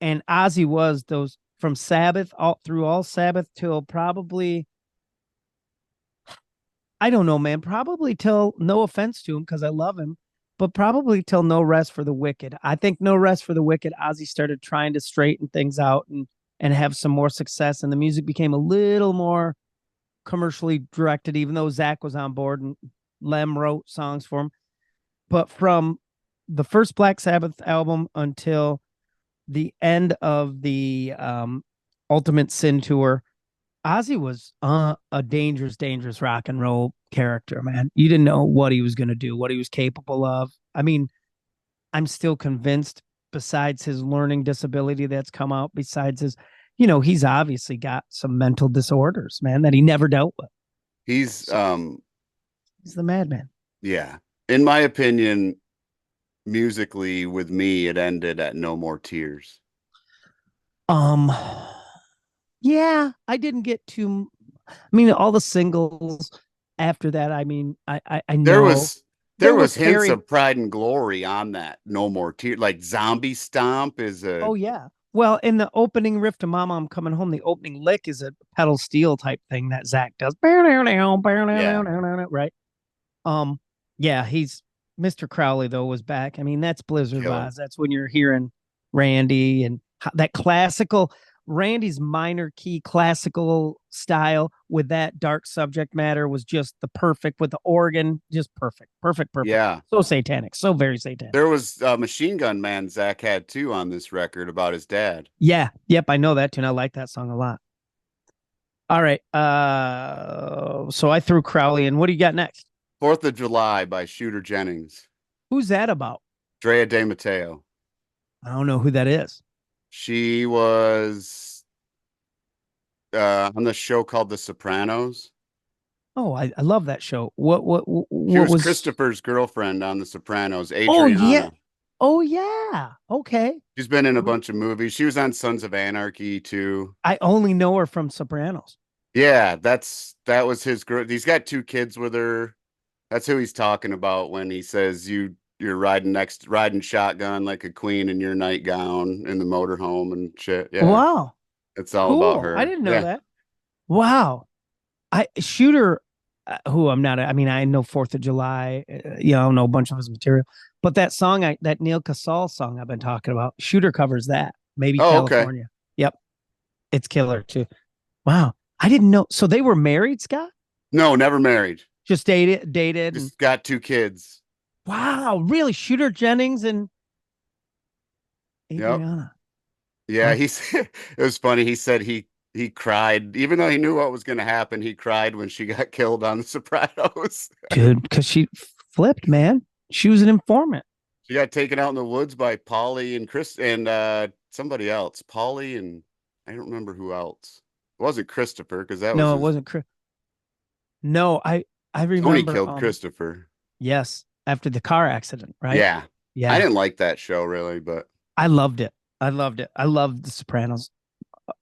Ozzy was those from Sabbath all Sabbath till probably, I don't know, man, probably till, no offense to him because I love him, but probably till No Rest for the Wicked. I think No Rest for the Wicked, Ozzy started trying to straighten things out and have some more success, and the music became a little more commercially directed, even though Zach was on board and Lem wrote songs for him. But from the first Black Sabbath album until the end of the Ultimate Sin tour, Ozzy was a dangerous, dangerous rock and roll character, man. You didn't know what he was going to do, what he was capable of. I mean, I'm still convinced, besides his learning disability that's come out, besides his, he's obviously got some mental disorders, man, that he never dealt with. he's So he's the madman. yeah. In my opinion, musically with me, it ended at No More Tears. Um, yeah, I didn't get too. I mean, all the singles after that. I mean, I There know was there there was was hints Harry. of Pride and Glory on that No More Tears. Like Zombie Stomp is a Oh yeah. Well, in the opening riff to "Mama, I'm Coming Home," the opening lick is a pedal steel type thing that Zach does. yeah, Right. Um. Yeah, he's Mr. Crowley though was back. I mean, that's Blizzard killer. Vibes. That's when you're hearing Randy and that classical Randy's minor key classical style with that dark subject matter was just the perfect with the organ, just perfect, perfect, perfect. Yeah. So satanic, so very satanic. There was Machine Gun Man Zach had too on this record about his dad. Yeah, yep, I know that tune. I like that song a lot. All right, so I threw Crowley in. What do you got next? Fourth of July by Shooter Jennings. Who's that about? Drea De Matteo. I don't know who that is. She was on the show called The Sopranos. Oh, I love that show. What She what was was? Christopher's girlfriend on The Sopranos, Oh yeah, Adriana. oh yeah. Okay, She's been in a bunch of movies. She was on Sons of Anarchy too. I only know her from Sopranos. Yeah, that was his girl. He's got two kids with her. That's who he's talking about when he says you're riding shotgun like a queen in your nightgown in the motorhome and shit. Yeah, Wow, it's all about cool. I her. didn't know Yeah. that. Wow, I Shooter. who I'm not. I mean, I know Fourth of July. I know a bunch of his material, but that song, that Neil Casal song I've been talking about, Shooter covers that. Maybe Oh, okay. California. Yep, it's killer too. Wow, I didn't know. So they were married, Scott? No, never married. Just dated, and Just got two kids. wow, really? Shooter Jennings and Yep. Adriana. Yeah, Wow, he's it was funny. He said he cried, even though he knew what was gonna happen, he cried when she got killed on The Sopranos. dude, because she flipped, man. She was an informant. She got taken out in the woods by Polly and Chris and somebody else. Polly and I don't remember who else. It wasn't Christopher because that was No, it his wasn't Chris. No, I Tony remember. killed Christopher. Yes, after the car accident, right? Yeah. I Yeah, didn't like that show really, but I loved it. I loved it. I loved The Sopranos.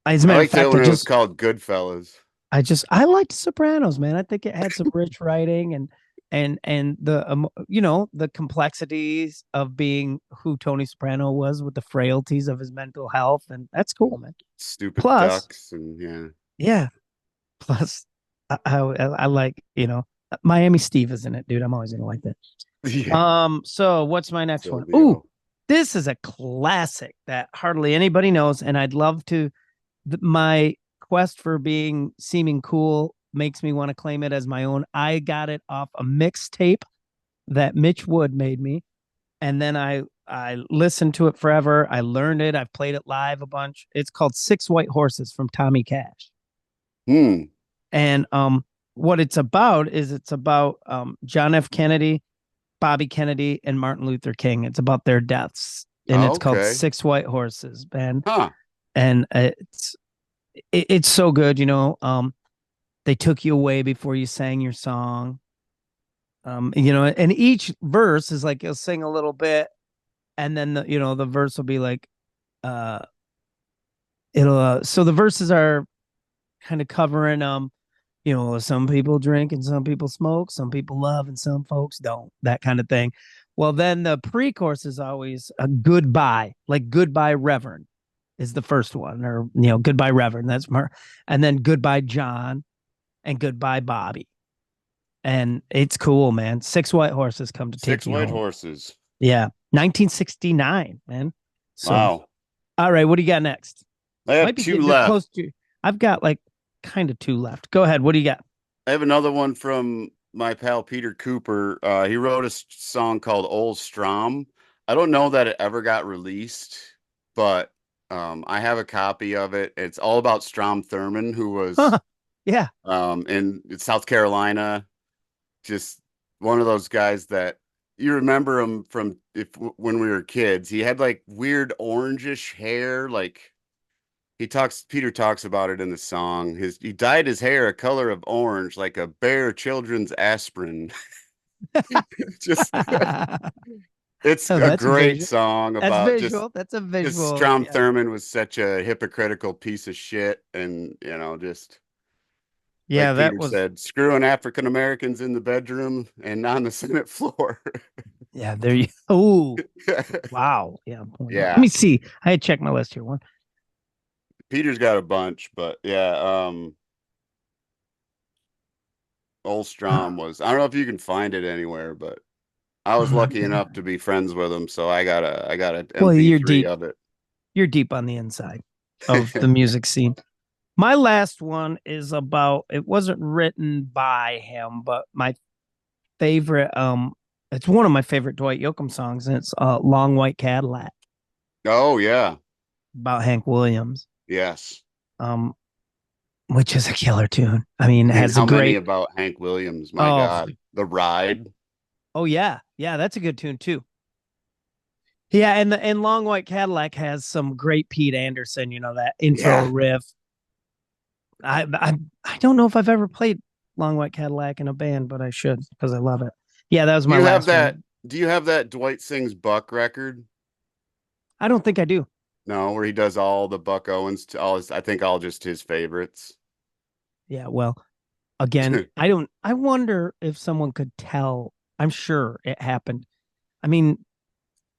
As a I matter of liked it fact, when it was called Goodfellas. I liked Sopranos, man. I think it had some rich writing and the the complexities of being who Tony Soprano was with the frailties of his mental health, and that's cool, man. Stupid Plus, ducks and yeah. yeah, plus I like Miami Steve is in it, dude. I'm always gonna like that. Yeah. So what's my next one? Ooh, Silvio. this is a classic that hardly anybody knows, and I'd love to. My quest for being seeming cool makes me want to claim it as my own. I got it off a mixtape that Mitch Wood made me, and then I listened to it forever. I learned it. I've played it live a bunch. It's called Six White Horses from Tommy Cash. Hmm. And what it's about John F. Kennedy, Bobby Kennedy, and Martin Luther King. It's about their deaths. And Oh, it's called okay. Six White Horses, man. Huh. And it's so good, they took you away before you sang your song. And each verse is like you'll sing a little bit, and then the verse will be like uh it'll so the verses are kind of covering some people drink and some people smoke, some people love and some folks don't, that kind of thing. Well, then the pre-chorus is always a goodbye, like goodbye Reverend is the first one, or goodbye Reverend, that's more, and then goodbye John and goodbye Bobby. And it's cool, man. Six white horses come to take Six you white home. horses. Yeah, 1969, man. So Wow. all right, what do you got next? I have Might be two getting left. close to. I've got like kind of two left. Go ahead. What do you got? I have another one from my pal Peter Cooper. He wrote a song called Old Strom. I don't know that it ever got released, but I have a copy of it. It's all about Strom Thurmond, who was Huh. Yeah. in South Carolina, just one of those guys that you remember him from when we were kids. He had like weird orangish hair, like Peter talks about it in the song. He dyed his hair a color of orange, like a bear children's aspirin. Just it's Oh, a that's a great visual. song That's about just visual. That's a because visual. Strom Yeah. Thurmond was such a hypocritical piece of shit, and just Yeah, like that Peter was. said, screwing African Americans in the bedroom and on the Senate floor. Yeah, there you. Oh, wow. Yeah, I'm pulling up. Let Yeah, me see. I had to check my list here. One. Peter's got a bunch, but yeah, Old Strom was. I don't know if you can find it anywhere, but I was lucky enough to be friends with him, so I got an Well, MP3 of it. you're deep on the inside of the music scene. My last one is about. It wasn't written by him, but my favorite. It's one of my favorite Dwight Yoakam songs, and it's "Long White Cadillac" Oh yeah, about Hank Williams. yes. Um, which is a killer tune. I mean, I it mean, has a how many great. about Hank Williams? My Oh, God, The Ride. oh yeah, yeah, that's a good tune too. Yeah, and Long White Cadillac has some great Pete Anderson. That intro Yeah. riff. I don't know if I've ever played Long White Cadillac in a band, but I should because I love it. Yeah, that was Do my you have last that? one. Do you have that Dwight Sings Buck record? I don't think I do. No, where he does all the Buck Owens to all his, I think all just his favorites. Yeah, well, again, I don't. I wonder if someone could tell. I'm sure it happened. I mean,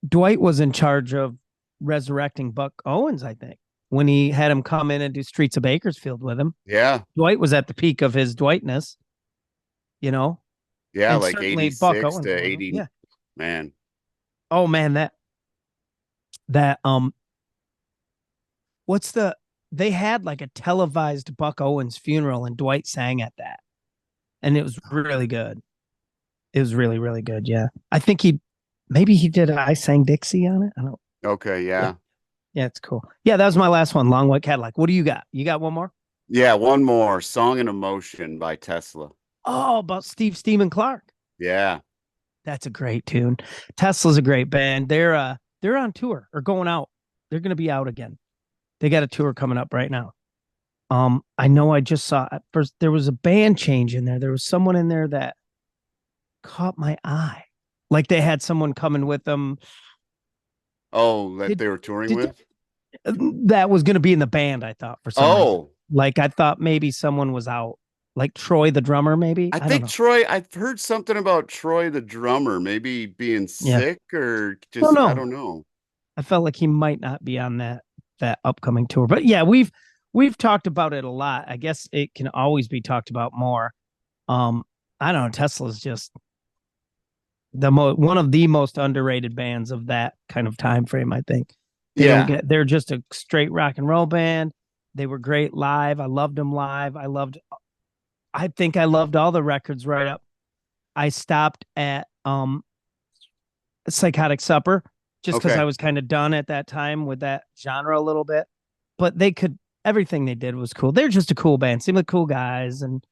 Dwight was in charge of resurrecting Buck Owens, I think, when he had him come in and do Streets of Bakersfield with him. Yeah. Dwight was at the peak of his Dwightness. you know, Yeah, and like certainly Buck 86 to Owens was. 80. Yeah. Man. Oh man, that what's the they had like a televised Buck Owens funeral and Dwight sang at that. And it was really good. It was really, really good. Yeah. I think maybe he did I Sang Dixie on it. I don't Okay, Yeah. yeah. Yeah, it's cool. Yeah, that was my last one. Long White Cadillac. What do you got? You got one more? Yeah, one more. Song and Emotion by Tesla. Oh, about Steven Clark. Yeah. That's a great tune. Tesla's a great band. They're on tour or going out. They're gonna be out again. They got a tour coming up right now. I know I just saw at first there was a band change in there. There was someone in there that caught my eye. Like they had someone coming with them. Oh, that Did they were touring did with? that was gonna be in the band, I thought, for some reason. Oh, Like I thought maybe someone was out. Like Troy the drummer, maybe. I I don't think know. Troy, I've heard something about Troy the drummer, maybe being Yeah. sick or I don't just, I know. don't know. I felt like he might not be on that upcoming tour. But yeah, we've talked about it a lot. I guess it can always be talked about more. Um, I don't know. Tesla's just one of the most underrated bands of that kind of time frame. I think they don't Yeah. get. They're just a straight rock and roll band. They were great live. I loved them live. I think I loved all the records right up. I stopped at Psychotic Supper just because I Okay. was kind of done at that time with that genre a little bit. But everything they did was cool. They're just a cool band, seemed like cool guys, and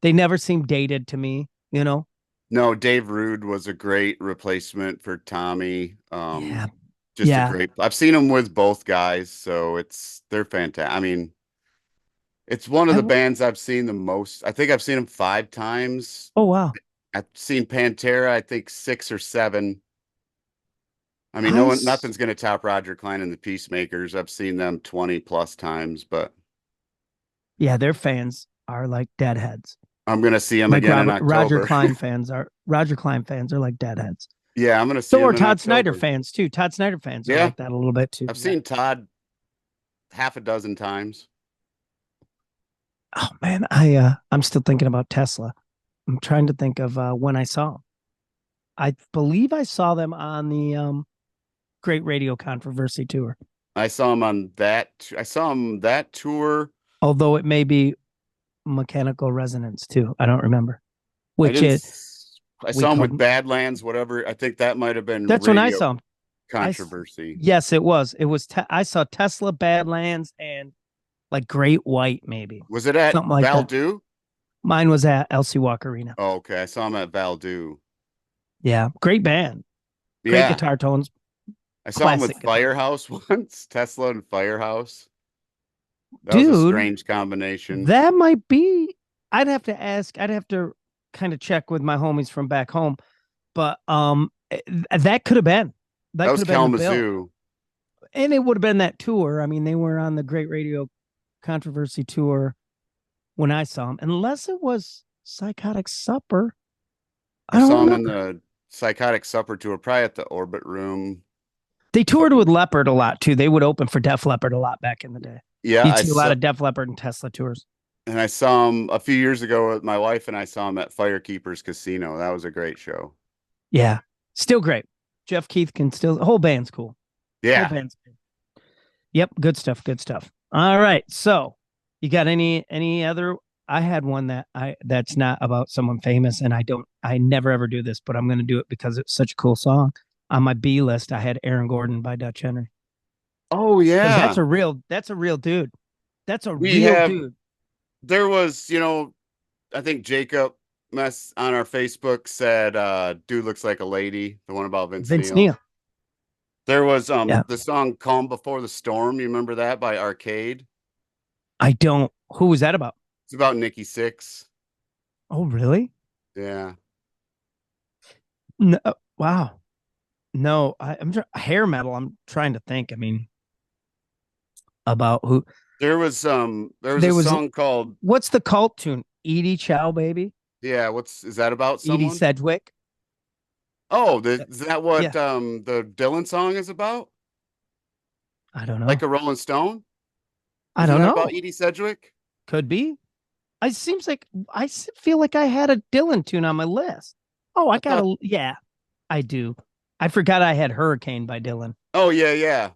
they never seemed dated to me, you know? No, Dave Rude was a great replacement for Tommy. Yeah. Just a Yeah. great. I've seen them with both guys, so they're fantastic. I mean, it's one of I, the bands I've seen the most. I think I've seen them 5 times. oh, wow. I've seen Pantera, I think 6 or 7. I mean, I, nothing's going to top Roger Clyne and the Peacemakers. I've seen them 20 plus times, but yeah, their fans are like deadheads. I'm going to see them Like again in Roger October. Clyne fans are like deadheads. Yeah, I'm going to see So are them in Todd Snyder October. fans too. Todd Snyder fans are Yeah, like that a little bit too. I've Yeah. seen Todd half a dozen times. Oh man, I'm still thinking about Tesla. I'm trying to think of when I saw them. I believe I saw them on the Great Radio Controversy tour, I saw him on that. I saw him that tour. although it may be Mechanical Resonance too. I don't remember I which didn't. it I we saw him with called. Badlands, whatever. I think that might have been That's when I radio saw them. controversy. Yes, it was. I saw Tesla, Badlands, and like Great White, maybe Was it at something like that. Valdu? Mine was at LC Walk Arena. Oh, okay. I saw him at Valdu. Yeah, great band, great Yeah. guitar tones, I saw him with classic guitar. Firehouse once, Tesla and Firehouse. That was a Dude, strange combination. that might be. I'd have to ask. I'd have to kind of check with my homies from back home, but that could have been. That That could was have been the bill, Kalamazoo. and it would have been that tour. I mean, they were on the Great Radio Controversy tour when I saw them, unless it was Psychotic Supper. I I don't saw him in remember. the Psychotic Supper tour, probably at the Orbit Room. They toured with Leopard a lot too. They would open for Def Leppard a lot back in the day. Yeah, You'd see a lot of Def Leppard and Tesla tours. I saw him a few years ago with my wife, and I saw him at Firekeepers Casino. That was a great show. Yeah, still great. Jeff Keith can still. The whole band's cool. Whole Yeah. band's good. Yep, good stuff. Good stuff. All right, so you got any other? I had one that's not about someone famous, and I never ever do this, but I'm going to do it because it's such a cool song. On my B list, I had Aaron Gordon by Dutch Henry Oh because yeah. that's a real dude. That's a We real have dude. there was, I think Jacob mess on our Facebook said dude looks like a lady, the one about Vince Vince Neil. Neil. There was Yeah, the song Calm Before the Storm. You remember that by Arcade? I don't. Who was that about? It's about Nikki Sixx. Oh, really? Yeah. No, wow. No, hair metal. I'm trying to think. I mean, about who There was a there was. song called, What's the cult tune? Edie Chow, baby. yeah, is that about Edie someone? Sedgwick. Oh, is that what Yeah, the Dylan song is about? I don't Like know. a Rolling Stone? I Isn't don't that about know. Edie Sedgwick? Could be. it seems like feel like I had a Dylan tune on my list. Oh, I I got thought, a yeah, I do. I forgot I had Hurricane by Dylan. oh yeah, yeah,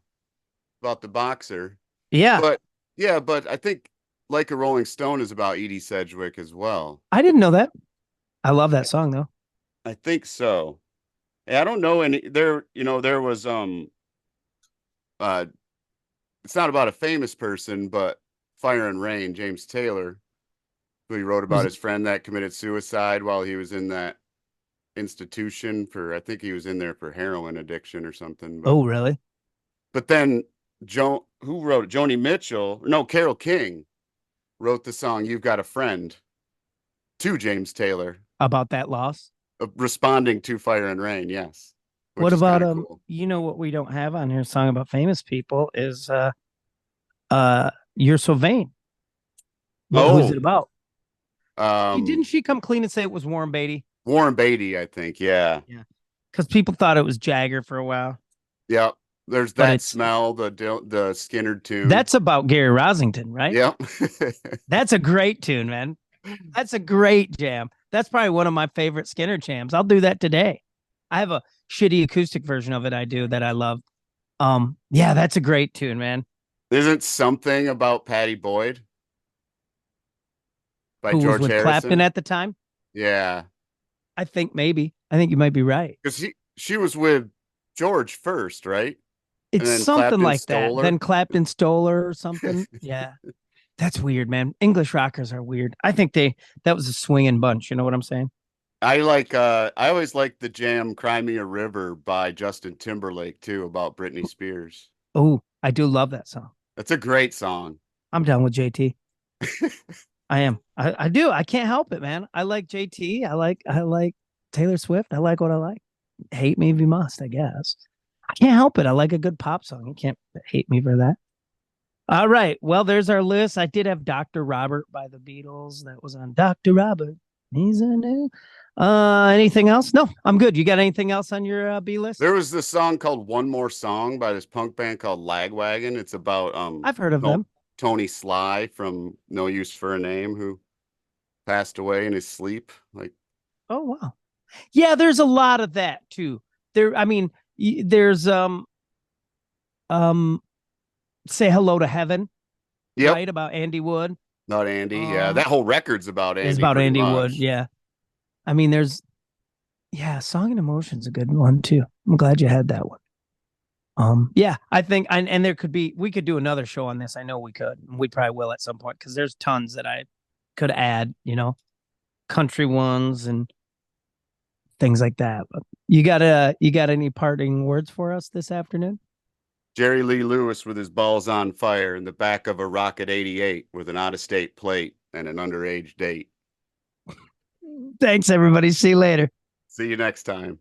about the boxer. Yeah, But yeah, but I think Like a Rolling Stone is about Edie Sedgwick as well. I didn't know that. I love that song though. I think so. I don't know any there, there was uh it's not about a famous person, but Fire and Rain, James Taylor, who he wrote about Was his friend that committed suicide while he was in that institution for I think he was in there for heroin addiction or something. But oh really? but then who wrote it? Joni Mitchell, no, Carole King wrote the song You've Got a Friend to James Taylor, About that loss? responding to Fire and Rain, yes, What which is about kind of cool. you know what we don't have on here, a song about famous people is You're So Vain. Who's Oh, it about? Didn't um, she come clean and say it was Warren Beatty? Warren Beatty, I think, yeah. Yeah. Because people thought it was Jagger for a while. Yep. There's But that it's smell, the Skinner tune. that's about Gary Rosington, right? Yep. That's a great tune, man. That's a great jam. That's probably one of my favorite Skinner jams. I'll do that today. I have a shitty acoustic version of it I do that I love. Yeah, that's a great tune, man. Isn't something about Patty Boyd by Who was George with Clapton Harrison? at the time? Yeah. I think maybe. I think you might be right. Because she was with George first, right? And It's then something Clapton like stole that. her. Then Clapton stole her or something. Yeah. That's weird, man. English rockers are weird. I think that was a swinging bunch. You know what I'm saying? I always like the jam Cry Me a River by Justin Timberlake too about Britney Spears. Oh, I do love that song. That's a great song. I'm down with JT. I am. I do. I can't help it, man. I like JT. I like Taylor Swift. I like what I like. Hate me if you must, I guess. I can't help it. I like a good pop song. You can't hate me for that. All right. Well, there's our list. I did have Dr. Robert by the Beatles. That was on Dr. Robert. He's a new. Anything else? No, I'm good. You got anything else on your B list? There was this song called One More Song by this punk band called Lagwagon. It's about I've heard of no, them. Tony Sly from No Use for a Name who passed away in his sleep. Like, Oh wow. Yeah, there's a lot of that too. There, I mean, there's um Say Hello to Heaven, yep, right? About Andy Wood. not Andy. Yeah, Um that whole record's about is Andy about pretty Andy Wood. much. Yeah. I mean, there's yeah, Song and Emotion's a good one too. I'm glad you had that one. Yeah, I think and there could be we could do another show on this. I know we could. We probably will at some point because there's tons that I could add, country ones and things like that. But you got any parting words for us this afternoon? Jerry Lee Lewis with his balls on fire in the back of a Rocket 88 with an out of state plate and an underage date. Thanks everybody. See you later. See you next time.